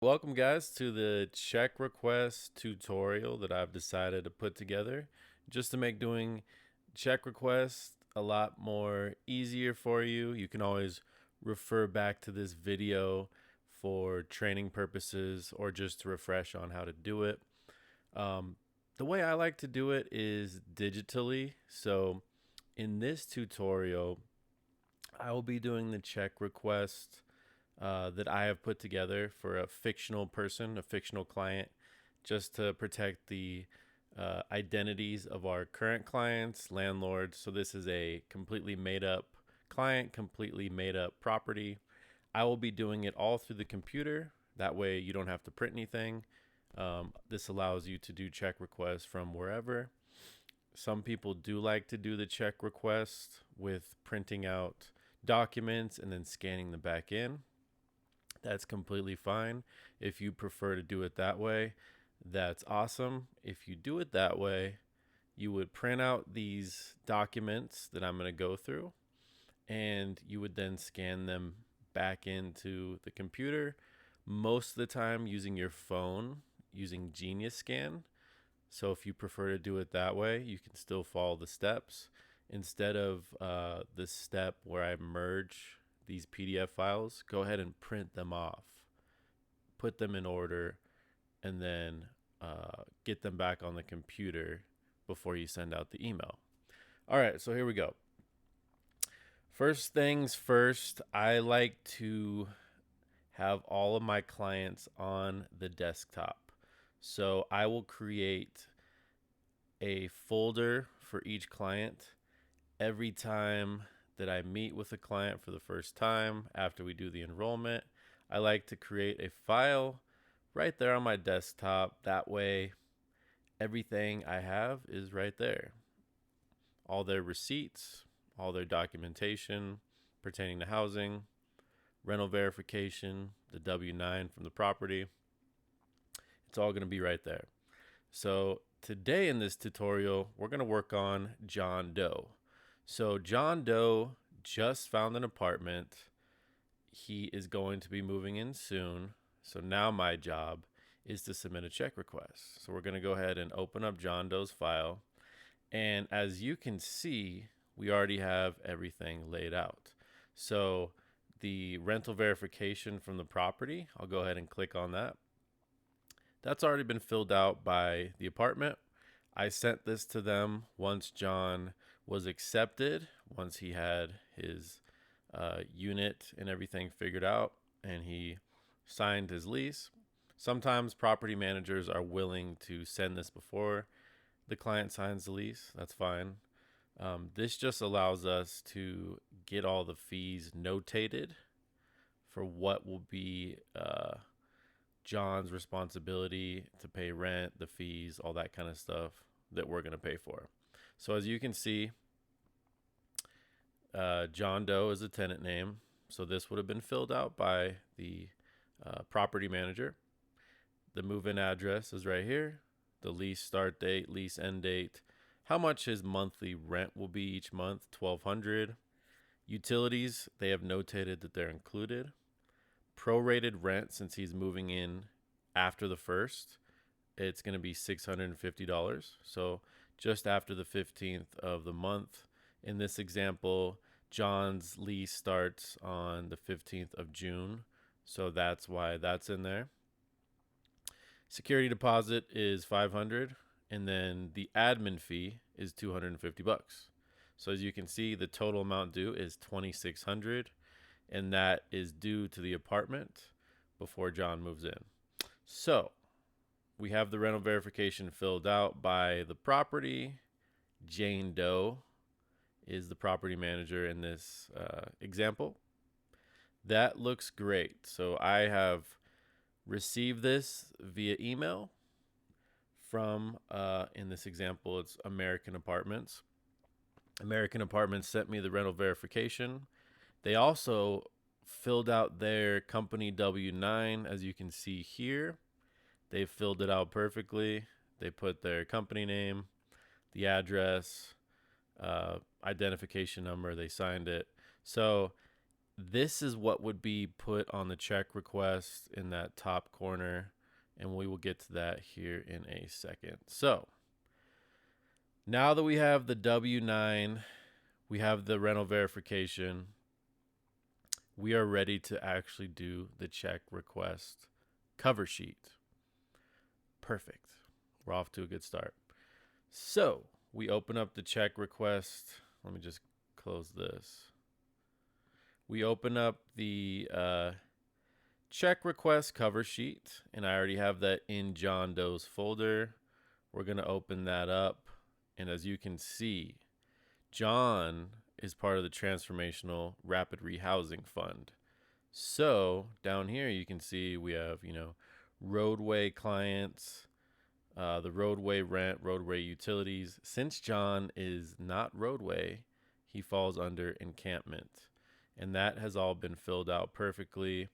Welcome, guys, to the check request tutorial that I've decided to put together just to make doing check requests a lot more easier for you. You can always refer back to this video for training purposes or just to refresh on how to do it. Um, the way I like to do it is digitally. So in this tutorial, I will be doing the check request that I have put together for a fictional person, a fictional client, just to protect the identities of our current clients, landlords. So this is a completely made up client, completely made up property. I will be doing it all through the computer. That way you don't have to print anything. This allows you to do check requests from wherever. Some people do like to do the check request with printing out documents and then scanning them back in. That's completely fine. If you prefer to do it that way, that's awesome. If you do it that way, you would print out these documents that I'm going to go through, and you would then scan them back into the computer, most of the time using your phone, using Genius Scan. So if you prefer to do it that way, you can still follow the steps. Instead of the step where I merge these PDF files, go ahead and print them off, put them in order, and then get them back on the computer before you send out the email. All right, so here we go. First things first, I like to have all of my clients on the desktop. So I will create a folder for each client every time that I meet with a client for the first time after we do the enrollment. I like to create a file right there on my desktop. That way, everything I have is right there. All their receipts, all their documentation pertaining to housing, rental verification, the W-9 from the property. It's all going to be right there. So today in this tutorial, we're going to work on John Doe. So John Doe just found an apartment. He is going to be moving in soon. So now my job is to submit a check request. So we're going to go ahead and open up John Doe's file. And as you can see, we already have everything laid out. So the rental verification from the property, I'll go ahead and click on that. That's already been filled out by the apartment. I sent this to them once John was accepted, once he had his unit and everything figured out, and he signed his lease. Sometimes property managers are willing to send this before the client signs the lease. That's fine. This just allows us to get all the fees notated for what will be John's responsibility to pay rent, the fees, all that kind of stuff that we're going to pay for. So as you can see, John Doe is a tenant name. So this would have been filled out by the property manager. The move-in address is right here. The lease start date, lease end date, how much his monthly rent will be each month, $1,200. Utilities, they have notated that they're included. Prorated rent, since he's moving in after the first, it's going to be $650. So just after the 15th of the month. In this example, John's lease starts on the 15th of June. So that's why that's in there. Security deposit is $500, and then the admin fee is $250. So as you can see, the total amount due is $2,600, and that is due to the apartment before John moves in. So we have the rental verification filled out by the property. Jane Doe is the property manager in this example. That looks great. So I have received this via email from, in this example, it's American Apartments. American Apartments sent me the rental verification. They also filled out their company W-9, as you can see here. They filled it out perfectly. They put their company name, the address, identification number. They signed it. So this is what would be put on the check request in that top corner, and we will get to that here in a second. So now that we have the W-9, we have the rental verification, we are ready to actually do the check request cover sheet. Perfect. We're off to a good start. So we open up the check request. Let me just close this. We open up the check request cover sheet, and I already have that in John Doe's folder. We're going to open that up, and as you can see, John is part of the Transformational Rapid Rehousing Fund. So down here you can see we have, roadway clients, the roadway rent, roadway utilities. Since John is not roadway, he falls under encampment. And that has all been filled out perfectly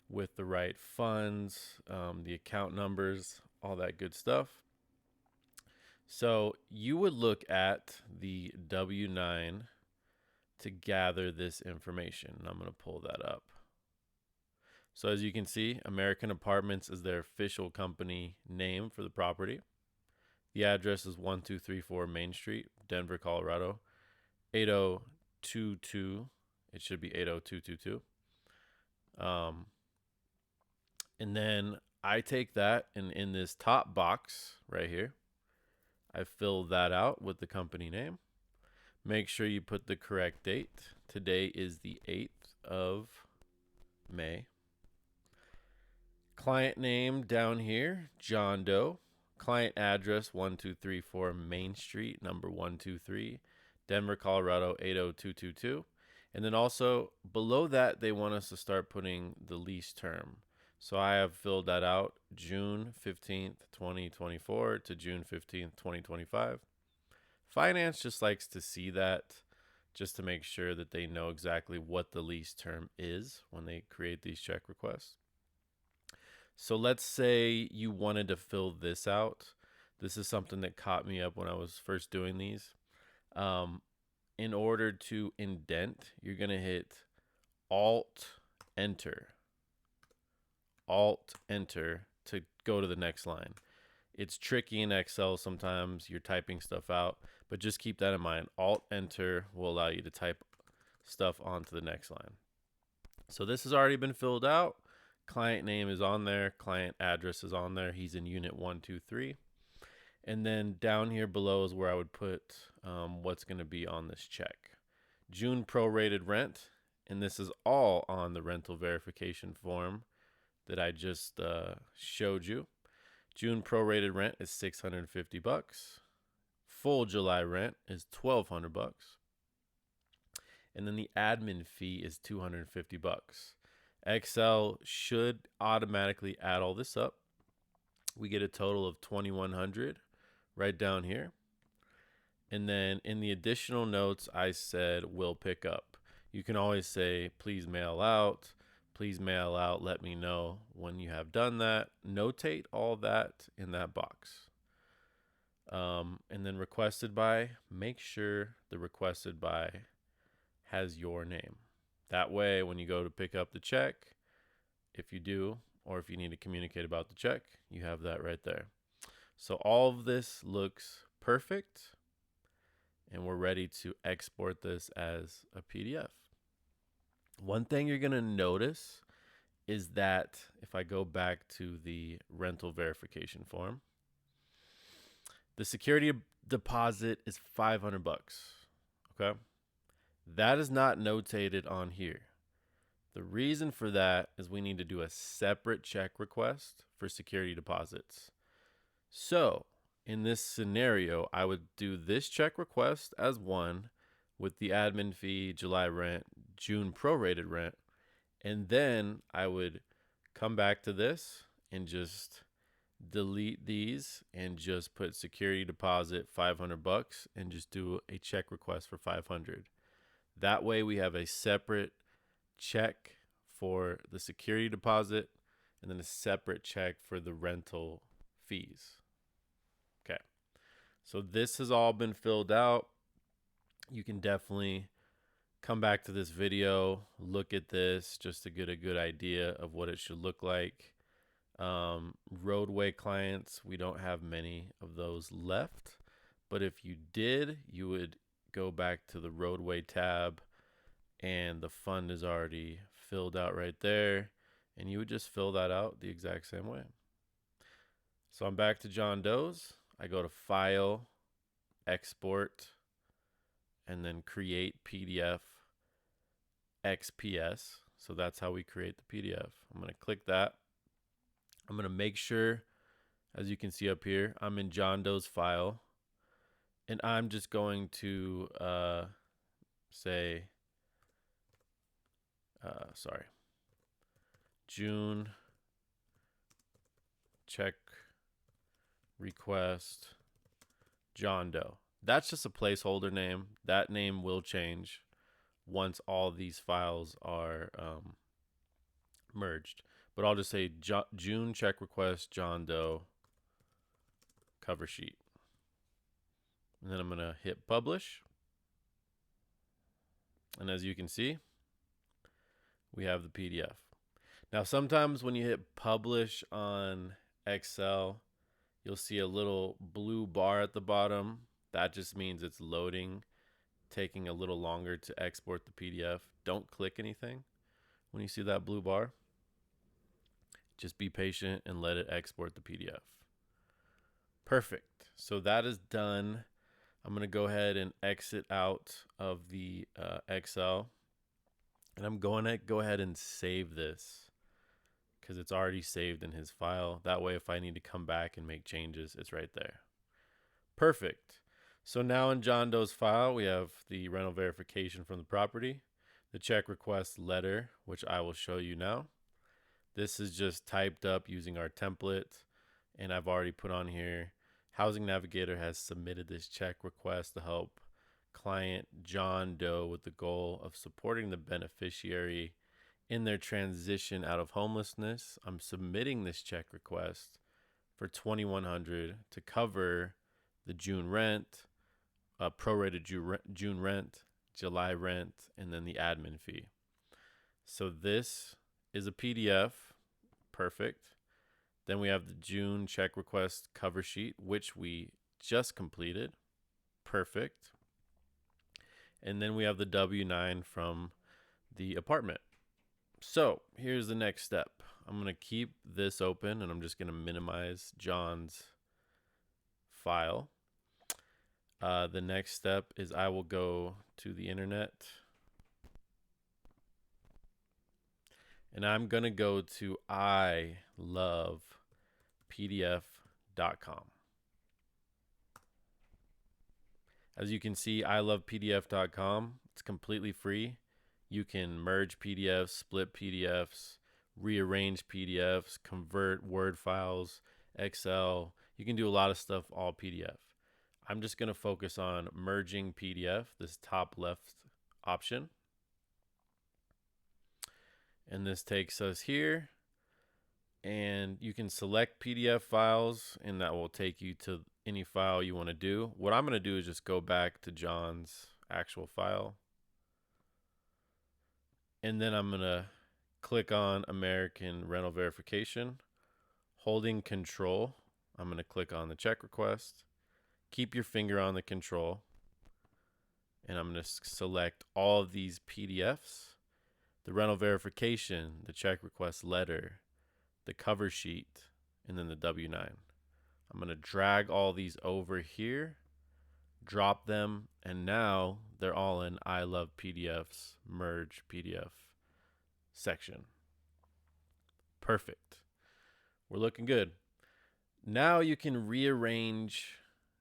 with the right funds, the account numbers, all that good stuff. So you would look at the W-9 to gather this information. I'm going to pull that up. So as you can see, American Apartments is their official company name for the property. The address is 1234 Main Street, Denver, Colorado, 80222. It should be 80222. And then I take that, and in this top box right here, I fill that out with the company name. Make sure you put the correct date. Today is the 8th of May. Client name down here, John Doe. Client address, 1234 Main Street, number 123, Denver, Colorado, 80222. And then also below that, they want us to start putting the lease term. So I have filled that out, June 15th, 2024 to June 15th, 2025. Finance just likes to see that just to make sure that they know exactly what the lease term is when they create these check requests. So let's say you wanted to fill this out. This is something that caught me up when I was first doing these. In order to indent, you're going to hit Alt-Enter. Alt-Enter to go to the next line. It's tricky in Excel sometimes. You're typing stuff out, but just keep that in mind. Alt-Enter will allow you to type stuff onto the next line. So this has already been filled out. Client name is on there. Client address is on there. He's in unit 123. And then down here below is where I would put what's going to be on this check. June prorated rent. And this is all on the rental verification form that I just showed you. June prorated rent is $650. Full July rent is $1,200. And then the admin fee is $250. Excel should automatically add all this up. We get a total of $2,100 right down here. And then in the additional notes, I said will pick up. You can always say, please mail out. Please mail out. Let me know when you have done that. Notate all that in that box. And then requested by, make sure the requested by has your name. That way, when you go to pick up the check, if you do, or if you need to communicate about the check, you have that right there. So all of this looks perfect, and we're ready to export this as a PDF. One thing you're going to notice is that if I go back to the rental verification form, the security deposit is $500. Okay. That is not notated on here. The reason for that is we need to do a separate check request for security deposits. So in this scenario, I would do this check request as one with the admin fee, July rent, June prorated rent, and then I would come back to this and just delete these and just put security deposit $500 and just do a check request for $500. That way we have a separate check for the security deposit and then a separate check for the rental fees. Okay. So this has all been filled out. You can definitely come back to this video, look at this just to get a good idea of what it should look like. Roadway clients, we don't have many of those left, but if you did, you would go back to the roadway tab and the fund is already filled out right there, and you would just fill that out the exact same way. So I'm back to John Doe's. I go to File, Export, and then Create PDF XPS. So that's how we create the PDF. I'm going to click that. I'm going to make sure, as you can see up here, I'm in John Doe's file. And I'm just going to say, June check request John Doe. That's just a placeholder name. That name will change once all these files are merged. But I'll just say June check request John Doe cover sheet. And then I'm going to hit publish. And as you can see, we have the PDF. Now, sometimes when you hit publish on Excel, you'll see a little blue bar at the bottom. That just means it's loading, taking a little longer to export the PDF. Don't click anything when you see that blue bar. Just be patient and let it export the PDF. Perfect. So that is done. I'm going to go ahead and exit out of the Excel. And I'm going to go ahead and save this because it's already saved in his file. That way, if I need to come back and make changes, it's right there. Perfect. So now in John Doe's file, we have the rental verification from the property, the check request letter, which I will show you now. This is just typed up using our template, and I've already put on here, Housing Navigator has submitted this check request to help client John Doe with the goal of supporting the beneficiary in their transition out of homelessness. I'm submitting this check request for $2,100 to cover the June rent, prorated June rent, July rent, and then the admin fee. So this is a PDF. Perfect. Then we have the June check request cover sheet, which we just completed. Perfect. And then we have the W-9 from the apartment. So here's the next step. I'm going to keep this open and I'm just going to minimize John's file. The next step is I will go to the internet and I'm going to go to ilovepdf.com. As you can see, ilovepdf.com, it's completely free. You can merge PDFs, split PDFs, rearrange PDFs, convert Word files, Excel. You can do a lot of stuff all PDF. I'm just going to focus on merging PDF, this top left option. And this takes us here. And you can select PDF files, and that will take you to any file you want to do. What I'm going to do is just go back to John's actual file. And then I'm going to click on American Rental Verification. Holding Control, I'm going to click on the check request. Keep your finger on the control. And I'm going to select all of these PDFs. The rental verification, the check request letter, the cover sheet, and then the W-9. I'm going to drag all these over here, drop them, and now they're all in I Love PDF's merge PDF section. Perfect. We're looking good. Now you can rearrange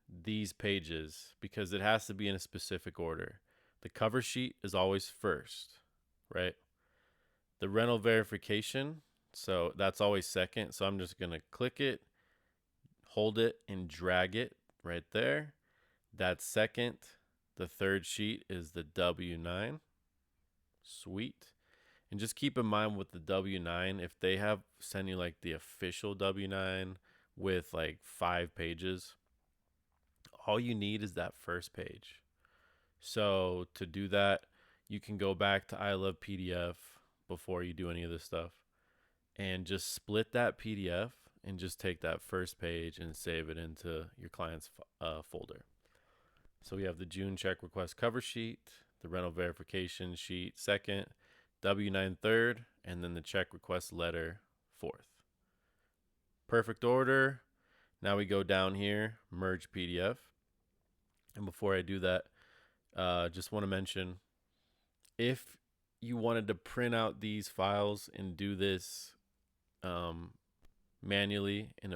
these pages because it has to be in a specific order. The cover sheet is always first, right? The rental verification, so that's always second. So I'm just going to click it, hold it, and drag it right there. That's second. The third sheet is the W-9. Sweet. And just keep in mind with the W-9, if they have send you like the official W-9 with like 5 pages, all you need is that first page. So to do that, you can go back to I Love PDF before you do any of this stuff and just split that PDF and just take that first page and save it into your client's folder. So we have the June check request cover sheet, the rental verification sheet second, W-9 third, and then the check request letter fourth. Perfect order. Now we go down here, merge PDF. And before I do that, just want to mention, if you wanted to print out these files and do this manually in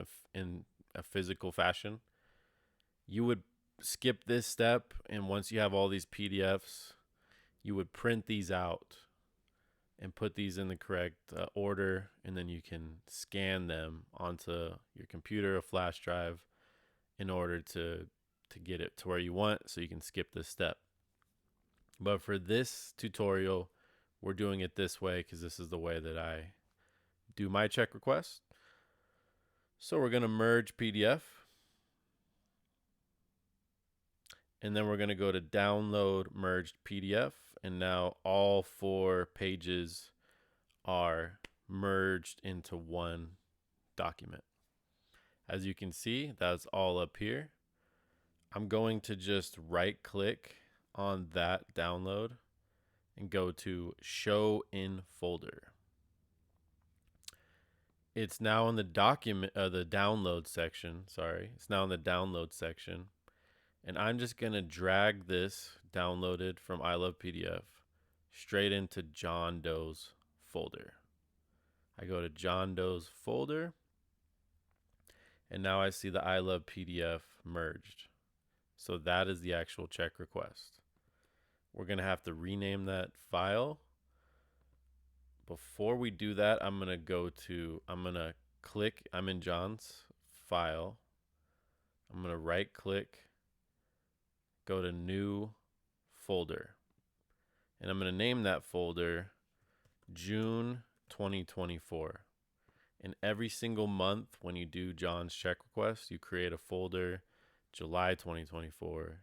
a physical fashion, you would skip this step, and once you have all these PDFs, you would print these out and put these in the correct order, and then you can scan them onto your computer or flash drive in order to get it to where you want, so you can skip this step. But for this tutorial, we're doing it this way because this is the way that I do my check request. So we're going to merge PDF. And then we're going to go to download merged PDF. And now all 4 pages are merged into one document. As you can see, that's all up here. I'm going to just right click on that download and go to show in folder. It's now in the the download section. Sorry, it's now in the download section. And I'm just going to drag this downloaded from I Love PDF straight into John Doe's folder. I go to John Doe's folder, and now I see the I Love PDF merged. So that is the actual check request. We're going to have to rename that file. Before we do that, I'm going to click, I'm in John's file. I'm going to right click, go to new folder, and I'm going to name that folder June 2024. And every single month when you do John's check request, you create a folder, July 2024,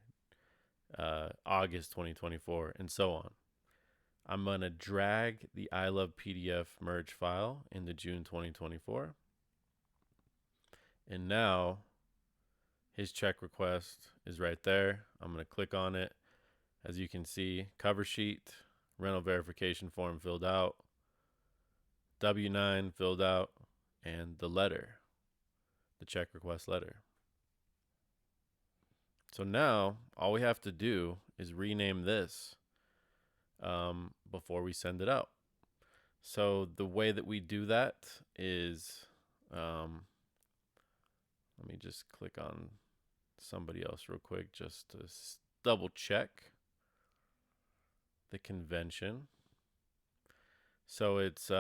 August 2024, and so on. I'm going to drag the I Love PDF merge file into June 2024. And now his check request is right there. I'm going to click on it. As you can see, cover sheet, rental verification form filled out, W-9 filled out, and the letter, the check request letter. So now all we have to do is rename this before we send it out. So the way that we do that is, let me just click on somebody else real quick just to double check the convention. So it's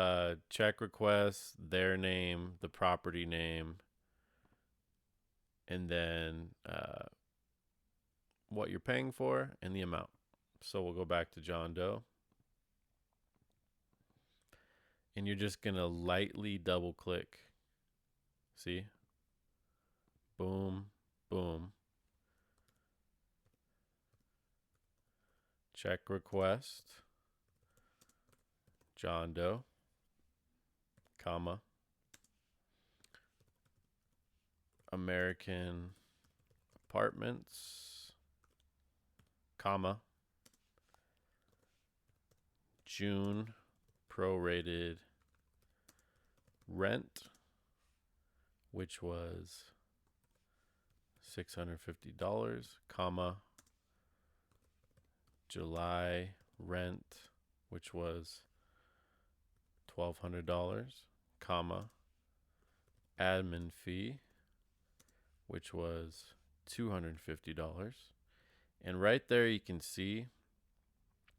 check request, their name, the property name, and then what you're paying for and the amount. So we'll go back to John Doe. And you're just going to lightly double click. See? Boom, boom. Check request, John Doe, comma, American Apartments, comma, June prorated rent, which was $650, comma, July rent, which was $1,200, comma, admin fee, which was $250. And right there you can see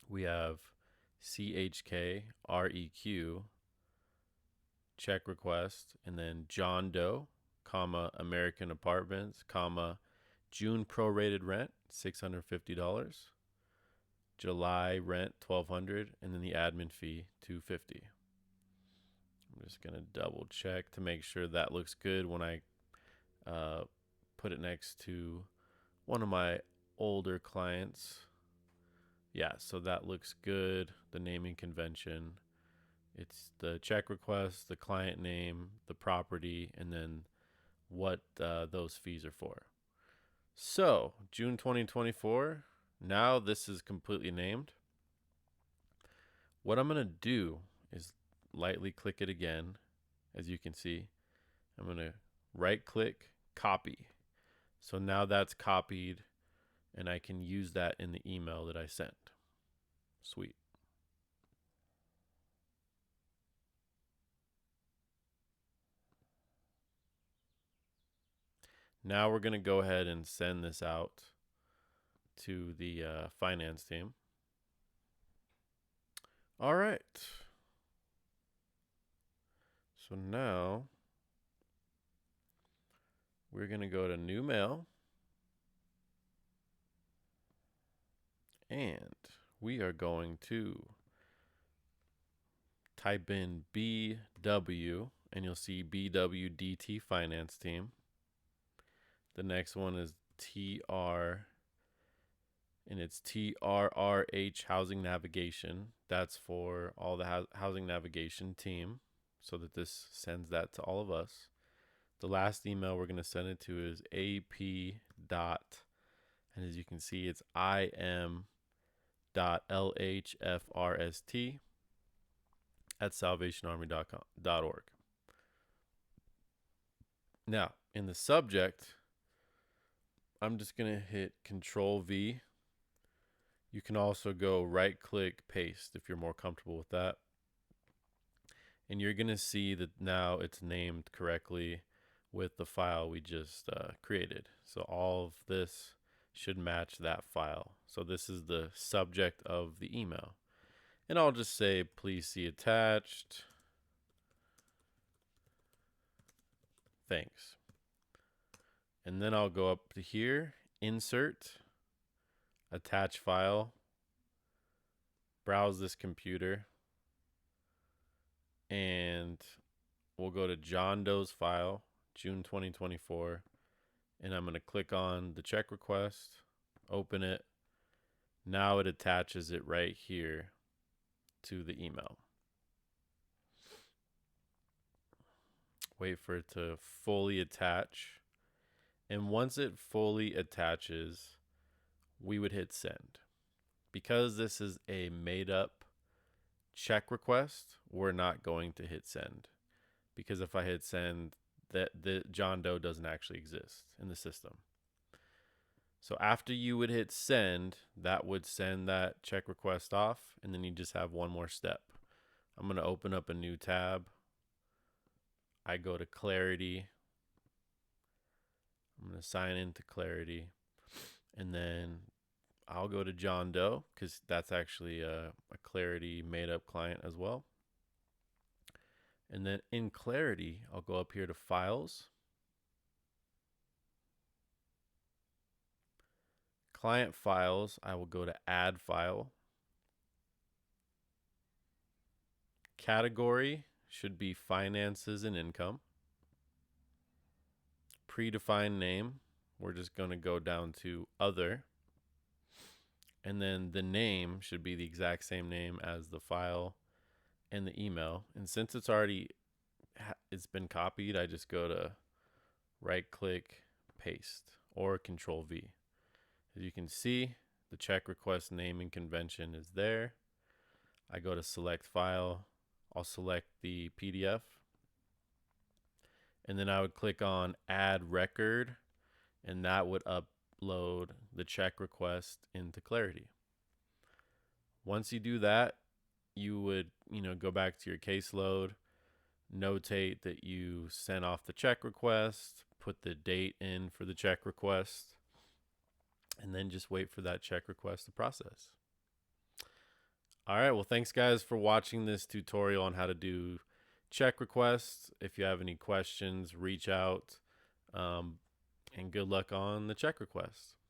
we have CHK REQ check request, and then John Doe, comma, American Apartments, comma, June prorated rent $650, July rent $1,200, and then the admin fee $250. I'm just gonna double check to make sure that looks good when I put it next to one of my older clients Yeah, so that looks good. The naming convention. It's the check request, the client name, the property, and then what those fees are for. So, June 2024, now this is completely named. What I'm going to do is lightly click it again. As you can see, I'm going to right click, copy. So now that's copied, and I can use that in the email that I sent. Sweet. Now we're going to go ahead and send this out to the finance team. All right. So now we're going to go to new mail, and we are going to type in BW, and you'll see BWDT finance team. The next one is TR, and it's TRRH housing navigation. That's for all the housing navigation team, so that this sends that to all of us. The last email we're going to send it to is AP dot, and as you can see, it's im.lhfrst at salvationarmy.org. Now, in the subject, I'm just going to hit Control V. You can also go right click, paste if you're more comfortable with that. And you're going to see that now it's named correctly with the file we just created. So all of this should match that file. So this is the subject of the email. And I'll just say, please see attached. Thanks. And then I'll go up to here, insert, attach file, browse this computer, and we'll go to John Doe's file, June 2024, and I'm going to click on the check request, open it. Now it attaches it right here to the email. Wait for it to fully attach. And once it fully attaches, we would hit send. Because this is a made up check request, we're not going to hit send. Because if I hit send, the John Doe doesn't actually exist in the system. So after you would hit send, that would send that check request off, and then you just have one more step. I'm going to open up a new tab. I go to Clarity. I'm going to sign into Clarity, and then I'll go to John Doe because that's actually a Clarity made up client as well. And then in Clarity, I'll go up here to Files, Client Files. I will go to Add File. Category should be Finances and Income. Predefined name, we're just going to go down to Other. And then the name should be the exact same name as the file and the email. And since it's already it's been copied, I just go to right click, paste, or Control V. As you can see, the check request naming convention is there. I go to select file. I'll select the PDF. And then I would click on add record, and that would upload the check request into Clarity. Once you do that, you would, go back to your caseload, notate that you sent off the check request, put the date in for the check request, and then just wait for that check request to process. All right, well, thanks guys for watching this tutorial on how to do check requests. If you have any questions, reach out, and good luck on the check request.